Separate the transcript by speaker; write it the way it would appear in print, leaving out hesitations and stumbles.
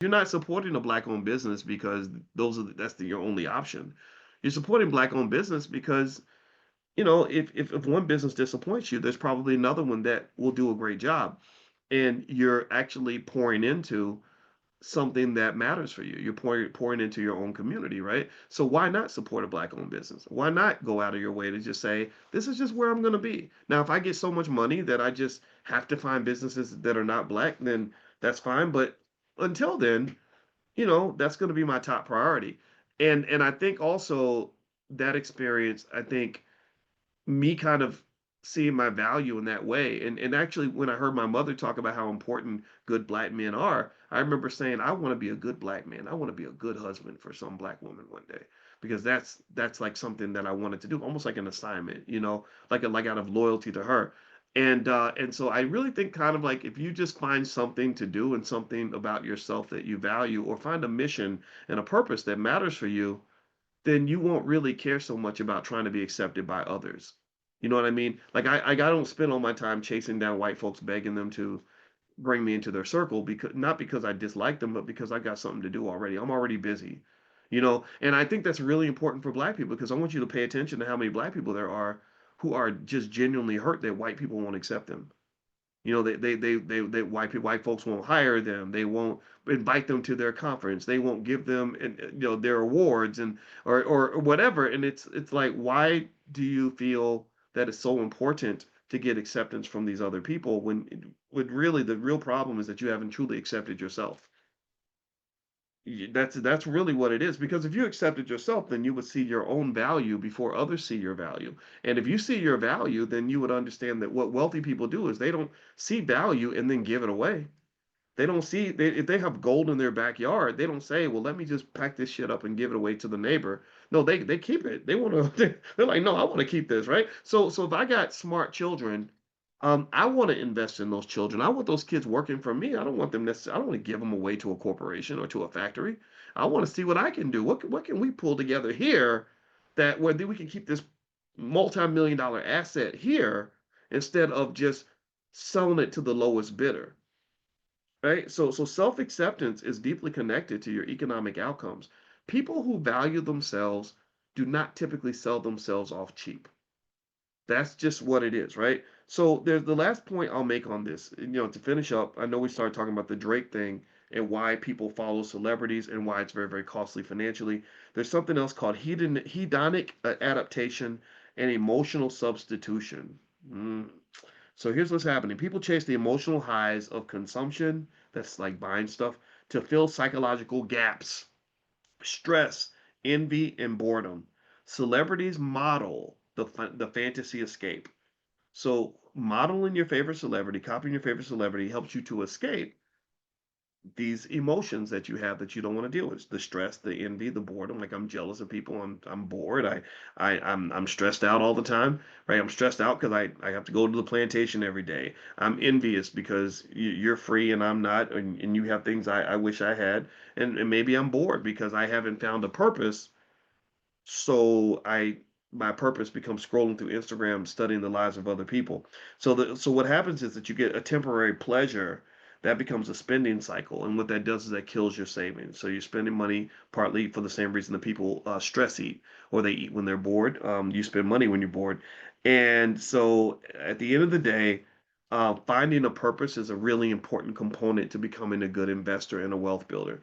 Speaker 1: You're not supporting a black-owned business because your only option. You're supporting black-owned business because, if one business disappoints you, there's probably another one that will do a great job, and you're actually pouring into something that matters for you. You're pouring into your own community, right? So why not support a black-owned business? Why not go out of your way to just say, this is just where I'm going to be? Now, if I get so much money that I just have to find businesses that are not black, then that's fine. But until then, that's going to be my top priority. And I think also that experience, I think me kind of seeing my value in that way. And actually, when I heard my mother talk about how important good black men are, I remember saying, I want to be a good black man. I want to be a good husband for some black woman one day, because that's like something that I wanted to do, almost like an assignment, like out of loyalty to her. And so I really think, kind of like, if you just find something to do and something about yourself that you value, or find a mission and a purpose that matters for you, then you won't really care so much about trying to be accepted by others. You know what I mean? Like, I don't spend all my time chasing down white folks, begging them to bring me into their circle, because not because I dislike them, but because I got something to do already. I'm already busy. And I think that's really important for black people, because I want you to pay attention to how many black people there are who are just genuinely hurt that white people won't accept them. White folks won't hire them. They won't invite them to their conference. They won't give them, their awards, and or whatever. And it's like, why do you feel that it's so important to get acceptance from these other people, when really the real problem is that you haven't truly accepted yourself? That's really what it is. Because if you accepted yourself, then you would see your own value before others see your value. And if you see your value, then you would understand that what wealthy people do is they don't see value and then give it away. They don't see if they have gold in their backyard, they don't say, "Well, let me just pack this shit up and give it away to the neighbor." No, they keep it. They want to. They're like, "No, I want to keep this," right? So if I got smart children, I want to invest in those children. I want those kids working for me. I don't want them necessarily. I don't want to give them away to a corporation or to a factory. I want to see what I can do. What can we pull together here, that where we can keep this multi-million dollar asset here, instead of just selling it to the lowest bidder. Right? So self-acceptance is deeply connected to your economic outcomes. People who value themselves do not typically sell themselves off cheap. That's just what it is, right? So there's the last point I'll make on this. To finish up, I know we started talking about the Drake thing and why people follow celebrities and why it's very, very costly financially. There's something else called hedonic adaptation and emotional substitution. Mm. So here's what's happening. People chase the emotional highs of consumption, that's like buying stuff, to fill psychological gaps, stress, envy, and boredom. Celebrities model the fantasy escape. So modeling your favorite celebrity, copying your favorite celebrity, helps you to escape these emotions that you have that you don't want to deal with: the stress, the envy, the boredom. Like, I'm jealous of people. I'm bored. I'm stressed out all the time, right? I'm stressed out because I have to go to the plantation every day. I'm envious because you're free and I'm not, and you have things I wish I had. And maybe I'm bored because I haven't found a purpose. So my purpose becomes scrolling through Instagram, studying the lives of other people. So what happens is that you get a temporary pleasure that becomes a spending cycle, and what that does is that kills your savings. So you're spending money partly for the same reason that people stress eat, or they eat when they're bored. You spend money when you're bored, and so at the end of the day, finding a purpose is a really important component to becoming a good investor and a wealth builder.